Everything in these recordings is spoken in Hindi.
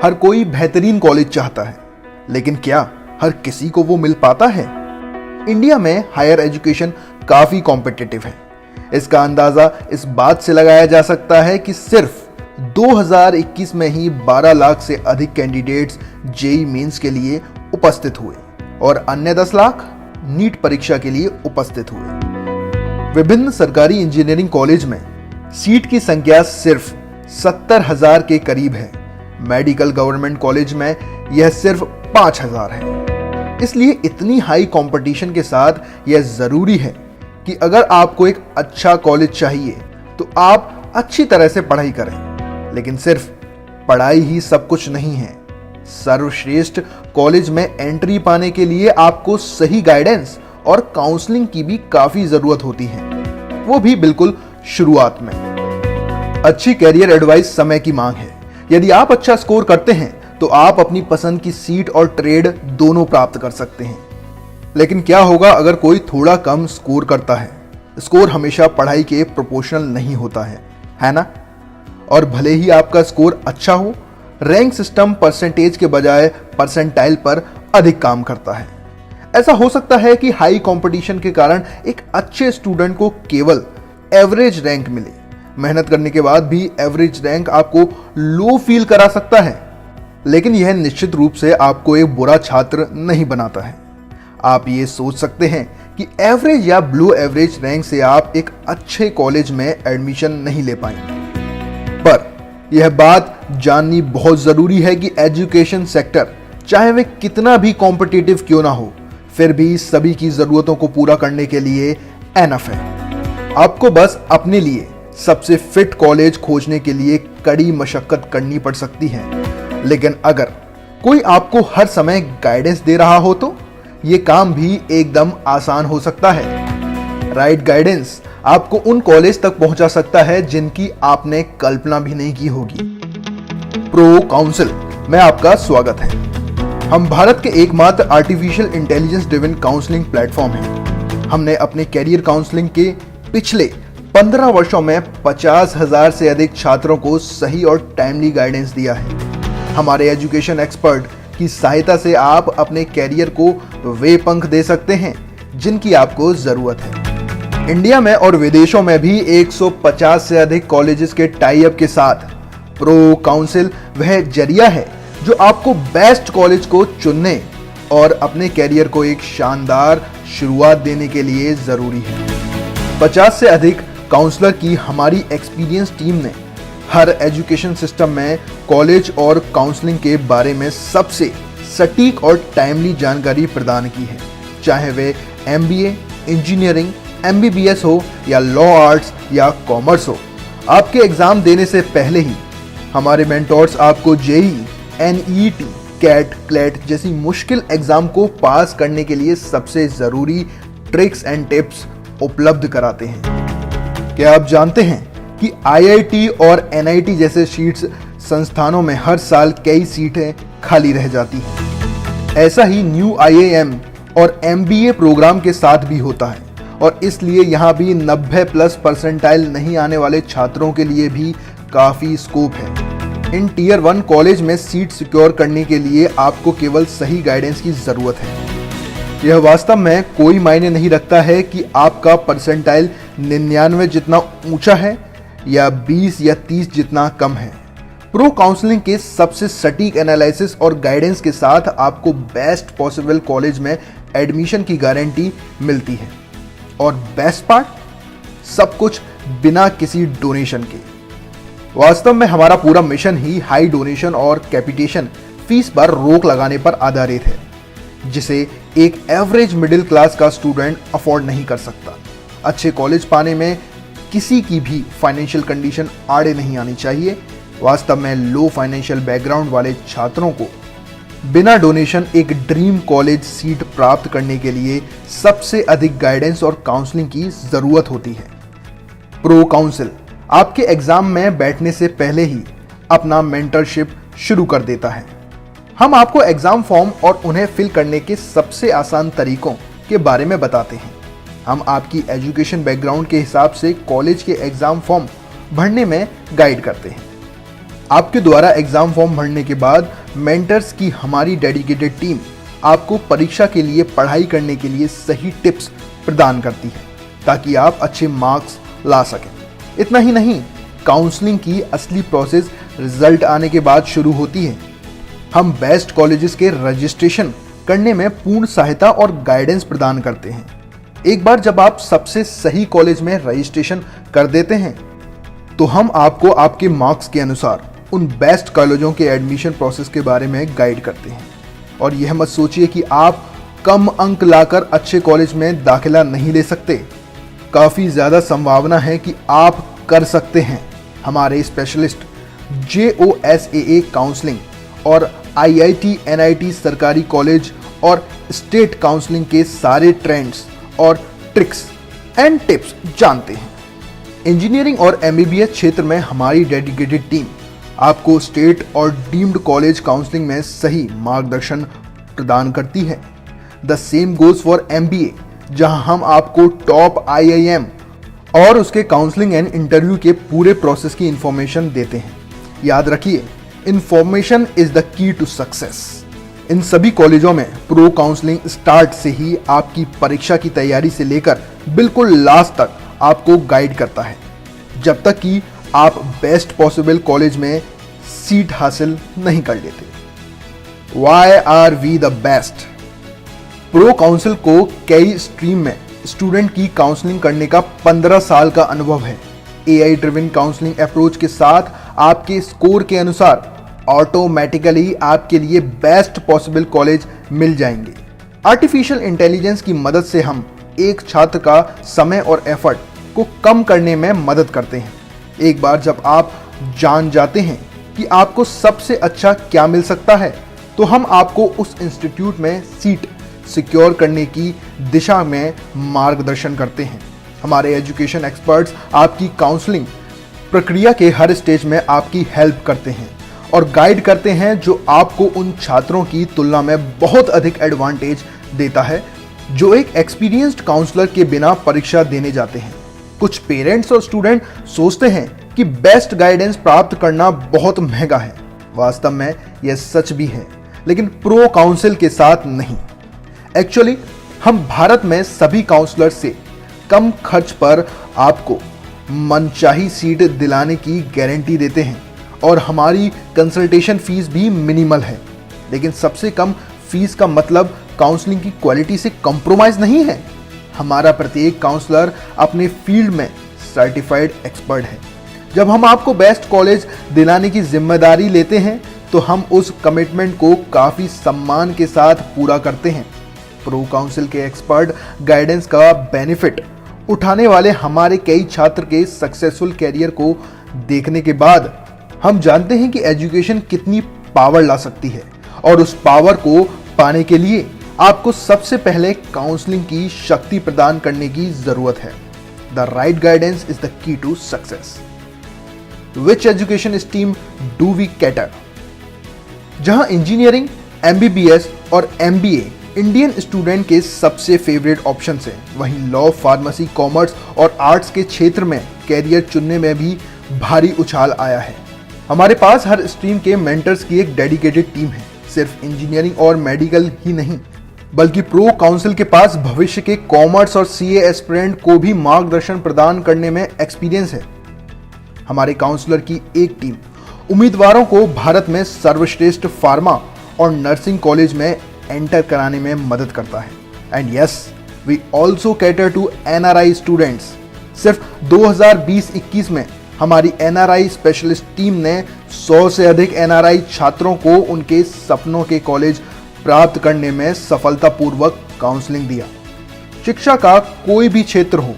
हर कोई बेहतरीन कॉलेज चाहता है, लेकिन क्या हर किसी को वो मिल पाता है? इंडिया में हायर एजुकेशन काफी कॉम्पिटिटिव है। इसका अंदाजा इस बात से लगाया जा सकता है कि सिर्फ 2021 में ही 12 लाख से अधिक कैंडिडेट्स जेईई मेंस के लिए उपस्थित हुए और अन्य 10 लाख नीट परीक्षा के लिए उपस्थित हुए। विभिन्न सरकारी इंजीनियरिंग कॉलेज में सीट की संख्या सिर्फ 70,000 के करीब है। मेडिकल गवर्नमेंट कॉलेज में यह सिर्फ 5,000 है। इसलिए इतनी हाई कंपटीशन के साथ यह जरूरी है कि अगर आपको एक अच्छा कॉलेज चाहिए तो आप अच्छी तरह से पढ़ाई करें। लेकिन सिर्फ पढ़ाई ही सब कुछ नहीं है। सर्वश्रेष्ठ कॉलेज में एंट्री पाने के लिए आपको सही गाइडेंस और काउंसलिंग की भी काफी जरूरत होती है, वो भी बिल्कुल शुरुआत में। अच्छी कैरियर एडवाइस समय की मांग है। यदि आप अच्छा स्कोर करते हैं तो आप अपनी पसंद की सीट और ट्रेड दोनों प्राप्त कर सकते हैं। लेकिन क्या होगा अगर कोई थोड़ा कम स्कोर करता है? स्कोर हमेशा पढ़ाई के प्रोपोर्शनल नहीं होता है ना? और भले ही आपका स्कोर अच्छा हो, रैंक सिस्टम परसेंटेज के बजाय परसेंटाइल पर अधिक काम करता है। ऐसा हो सकता है कि हाई कंपटीशन के कारण एक अच्छे स्टूडेंट को केवल एवरेज रैंक मिले। मेहनत करने के बाद भी एवरेज रैंक आपको लो फील करा सकता है, लेकिन यह निश्चित रूप से आपको एक बुरा छात्र नहीं बनाता है। आप ये सोच सकते हैं कि एवरेज या बिलो एवरेज रैंक से आप एक अच्छे कॉलेज में एडमिशन नहीं ले पाएंगे। पर यह बात जाननी बहुत जरूरी है कि एजुकेशन सेक्टर चाहे वह कितना भी कॉम्पिटिटिव क्यों ना हो, फिर भी सभी की जरूरतों को पूरा करने के लिए एनफ है। आपको बस अपने लिए सबसे फिट कॉलेज खोजने के लिए कड़ी मशक्कत करनी पड़ सकती है, लेकिन अगर कोई आपको हर समय गाइडेंस दे रहा हो तो ये काम भी एकदम आसान हो सकता है। राइट गाइडेंस आपको उन कॉलेज तक पहुंचा सकता है जिनकी आपने कल्पना भी नहीं की होगी। प्रो काउंसिल में आपका स्वागत है। हम भारत के एकमात्र artificial intelligence driven counselling platform हैं। हमने अपने कैरियर काउंसलिंग के पिछले 15 वर्षों में 50,000 से अधिक छात्रों को सही और टाइमली गाइडेंस दिया है। हमारे एजुकेशन एक्सपर्ट की सहायता से आप अपने कैरियर को वे पंख दे सकते हैं जिनकी आपको जरूरत है। इंडिया में और विदेशों में भी 150 से अधिक कॉलेजेस के टाई अप के साथ प्रो काउंसिल वह जरिया है जो आपको बेस्ट कॉलेज को चुनने और अपने कैरियर को एक शानदार शुरुआत देने के लिए जरूरी है। 50 से अधिक काउंसलर की हमारी एक्सपीरियंस टीम ने हर एजुकेशन सिस्टम में कॉलेज और काउंसलिंग के बारे में सबसे सटीक और टाइमली जानकारी प्रदान की है, चाहे वे MBA, इंजीनियरिंग, MBBS हो या लॉ, आर्ट्स या कॉमर्स हो। आपके एग्जाम देने से पहले ही हमारे मेंटोर्स आपको जेईई, NEET, कैट, क्लेट जैसी मुश्किल एग्जाम को पास करने के लिए सबसे जरूरी ट्रिक्स एंड टिप्स उपलब्ध कराते हैं। क्या आप जानते हैं कि IIT और NIT जैसे शीट्स संस्थानों में हर साल कई सीटें खाली रह जाती हैं? ऐसा ही न्यू IIM और MBA प्रोग्राम के साथ भी होता है और इसलिए यहाँ भी 90+ परसेंटाइल नहीं आने वाले छात्रों के लिए भी काफी स्कोप है। इन Tier 1 कॉलेज में सीट सिक्योर करने के लिए आपको केवल सही गाइडेंस की जरूरत है। यह वास्तव में कोई मायने नहीं रखता है कि आपका परसेंटाइल 99 जितना ऊंचा है या 20 या 30 जितना कम है। प्रो काउंसलिंग के सबसे सटीक एनालिसिस और गाइडेंस के साथ आपको बेस्ट पॉसिबल कॉलेज में एडमिशन की गारंटी मिलती है। और बेस्ट पार्ट, सब कुछ बिना किसी डोनेशन के। वास्तव में हमारा पूरा मिशन ही हाई डोनेशन और कैपिटेशन फीस पर रोक लगाने पर आधारित है, जिसे एक एवरेज मिडिल क्लास का स्टूडेंट अफोर्ड नहीं कर सकता। अच्छे कॉलेज पाने में किसी की भी फाइनेंशियल कंडीशन आड़े नहीं आनी चाहिए। वास्तव में लो फाइनेंशियल बैकग्राउंड वाले छात्रों को बिना डोनेशन एक ड्रीम कॉलेज सीट प्राप्त करने के लिए सबसे अधिक गाइडेंस और काउंसलिंग की जरूरत होती है। प्रो काउंसिल आपके एग्जाम में बैठने से पहले ही अपना मेंटरशिप शुरू कर देता है। हम आपको एग्जाम फॉर्म और उन्हें फिल करने के सबसे आसान तरीकों के बारे में बताते हैं। हम आपकी एजुकेशन बैकग्राउंड के हिसाब से कॉलेज के एग्जाम फॉर्म भरने में गाइड करते हैं। आपके द्वारा एग्जाम फॉर्म भरने के बाद मेंटर्स की हमारी डेडिकेटेड टीम आपको परीक्षा के लिए पढ़ाई करने के लिए सही टिप्स प्रदान करती है ताकि आप अच्छे मार्क्स ला सकें। इतना ही नहीं, काउंसलिंग की असली प्रोसेस रिजल्ट आने के बाद शुरू होती है। हम बेस्ट कॉलेजेस के रजिस्ट्रेशन करने में पूर्ण सहायता और गाइडेंस प्रदान करते हैं। एक बार जब आप सबसे सही कॉलेज में रजिस्ट्रेशन कर देते हैं तो हम आपको आपके मार्क्स के अनुसार उन बेस्ट कॉलेजों के एडमिशन प्रोसेस के बारे में गाइड करते हैं। और यह मत सोचिए कि आप कम अंक लाकर अच्छे कॉलेज में दाखिला नहीं ले सकते। काफ़ी ज़्यादा संभावना है कि आप कर सकते हैं। हमारे स्पेशलिस्ट JOSAA काउंसलिंग और IIT NIT सरकारी कॉलेज और स्टेट काउंसलिंग के सारे ट्रेंड्स और ट्रिक्स एंड टिप्स जानते हैं। इंजीनियरिंग और MBBS क्षेत्र में हमारी डेडिकेटेड टीम आपको स्टेट और डीम्ड कॉलेज काउंसलिंग में सही मार्गदर्शन प्रदान करती है। The same goes for MBA, जहां हम आपको टॉप IIM और उसके काउंसलिंग एंड इंटरव्यू के पूरे प्रोसेस की इंफॉर्मेशन देते हैं। याद रखिए, information is the key to success. इन सभी कॉलेजों में प्रो काउंसलिंग स्टार्ट से ही आपकी परीक्षा की तैयारी से लेकर बिल्कुल लास्ट तक आपको गाइड करता है, जब तक कि आप बेस्ट पॉसिबल कॉलेज में सीट हासिल नहीं कर लेते। Why are we the best? Pro Council को कई स्ट्रीम में स्टूडेंट की काउंसलिंग करने का 15 साल का अनुभव है। AI ड्रिवन काउंसलिंग अप्रोच के साथ आपके स्कोर के अनुसार ऑटोमेटिकली आपके लिए बेस्ट पॉसिबल कॉलेज मिल जाएंगे। आर्टिफिशियल इंटेलिजेंस की मदद से हम एक छात्र का समय और एफर्ट को कम करने में मदद करते हैं। एक बार जब आप जान जाते हैं कि आपको सबसे अच्छा क्या मिल सकता है, तो हम आपको उस इंस्टीट्यूट में सीट सिक्योर करने की दिशा में मार्गदर्शन करते हैं। हमारे एजुकेशन एक्सपर्ट्स आपकी काउंसलिंग प्रक्रिया के हर स्टेज में आपकी हेल्प करते हैं और गाइड करते हैं, जो आपको उन छात्रों की तुलना में बहुत अधिक एडवांटेज देता है जो एक एक्सपीरियंस्ड काउंसलर के बिना परीक्षा देने जाते हैं। कुछ पेरेंट्स और स्टूडेंट सोचते हैं कि बेस्ट गाइडेंस प्राप्त करना बहुत महंगा है। वास्तव में यह सच भी है, लेकिन प्रो काउंसिल के साथ नहीं। एक्चुअली हम भारत में सभी काउंसलर से कम खर्च पर आपको मनचाही सीट दिलाने की गारंटी देते हैं और हमारी कंसल्टेशन फीस भी मिनिमल है। लेकिन सबसे कम फीस का मतलब काउंसलिंग की क्वालिटी से कॉम्प्रोमाइज नहीं है। हमारा प्रत्येक काउंसलर अपने फील्ड में सर्टिफाइड एक्सपर्ट है। जब हम आपको बेस्ट कॉलेज दिलाने की जिम्मेदारी लेते हैं तो हम उस कमिटमेंट को काफ़ी सम्मान के साथ पूरा करते हैं। प्रो काउंसिल के एक्सपर्ट गाइडेंस का बेनिफिट उठाने वाले हमारे कई छात्र के सक्सेसफुल कैरियर को देखने के बाद हम जानते हैं कि एजुकेशन कितनी पावर ला सकती है, और उस पावर को पाने के लिए आपको सबसे पहले काउंसलिंग की शक्ति प्रदान करने की जरूरत है। The right guidance is the key to success. Which education stream do we cater? जहां इंजीनियरिंग, MBBS और MBA इंडियन स्टूडेंट के सबसे फेवरेट ऑप्शन हैं, वहीं लॉ, फार्मेसी, कॉमर्स और आर्ट्स के क्षेत्र में कैरियर चुनने में भी भारी उछाल आया है। हमारे पास हर स्ट्रीम के मेंटर्स की एक डेडिकेटेड टीम है। सिर्फ इंजीनियरिंग और मेडिकल ही नहीं, बल्कि प्रो काउंसिल के पास भविष्य के कॉमर्स और CA एस्पिरेंट को भी मार्गदर्शन प्रदान करने में एक्सपीरियंस है। हमारे काउंसलर की एक टीम उम्मीदवारों को भारत में सर्वश्रेष्ठ फार्मा और नर्सिंग कॉलेज में एंटर कराने में मदद करता है। And yes, we also cater to NRI students. सिर्फ 2020-21 में हमारी NRI स्पेशलिस्ट टीम ने 100 से अधिक NRI छात्रों को उनके सपनों के कॉलेज प्राप्त करने में सफलतापूर्वक काउंसलिंग दिया। शिक्षा का कोई भी क्षेत्र हो,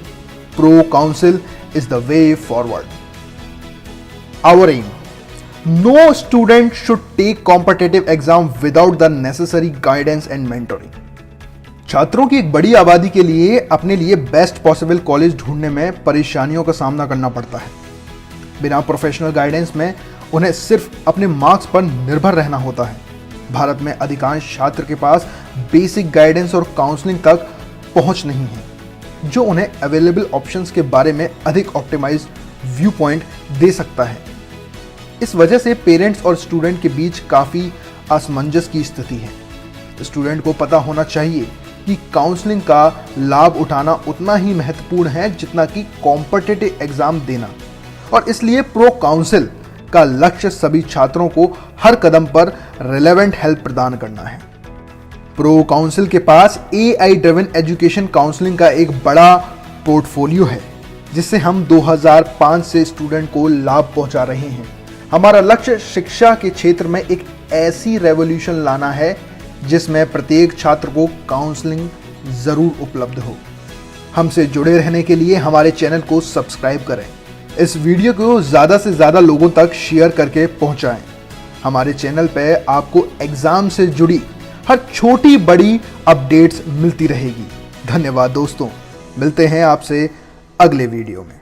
Pro Council is the way forward. Our aim: no student should take competitive exam without the necessary guidance and mentoring। छात्रों की एक बड़ी आबादी के लिए अपने लिए बेस्ट पॉसिबल कॉलेज ढूंढने में परेशानियों का सामना करना पड़ता है। बिना प्रोफेशनल गाइडेंस में उन्हें सिर्फ अपने मार्क्स पर निर्भर रहना होता है। भारत में अधिकांश छात्र के पास बेसिक गाइडेंस और काउंसलिंग तक पहुंच नहीं है, जो उन्हें अवेलेबल ऑप्शंस के बारे में अधिक ऑप्टिमाइज्ड व्यू पॉइंट दे सकता है। इस वजह से पेरेंट्स और स्टूडेंट के बीच काफ़ी असमंजस की स्थिति है। स्टूडेंट को पता होना चाहिए कि काउंसलिंग का लाभ उठाना उतना ही महत्वपूर्ण है जितना कि कॉम्पिटिटिव एग्जाम देना, और इसलिए प्रो काउंसिल का लक्ष्य सभी छात्रों को हर कदम पर रिलेवेंट हेल्प प्रदान करना है। प्रो काउंसिल के पास AI ड्रिवन एजुकेशन काउंसलिंग का एक बड़ा पोर्टफोलियो है, जिससे हम 2005 से स्टूडेंट को लाभ पहुंचा रहे हैं। हमारा लक्ष्य शिक्षा के क्षेत्र में एक ऐसी रेवोल्यूशन लाना है जिसमें प्रत्येक छात्र को काउंसलिंग जरूर उपलब्ध हो। हमसे जुड़े रहने के लिए हमारे चैनल को सब्सक्राइब करें, इस वीडियो को ज़्यादा से ज़्यादा लोगों तक शेयर करके पहुंचाएं। हमारे चैनल पे आपको एग्जाम से जुड़ी हर छोटी बड़ी अपडेट्स मिलती रहेगी। धन्यवाद दोस्तों, मिलते हैं आपसे अगले वीडियो में।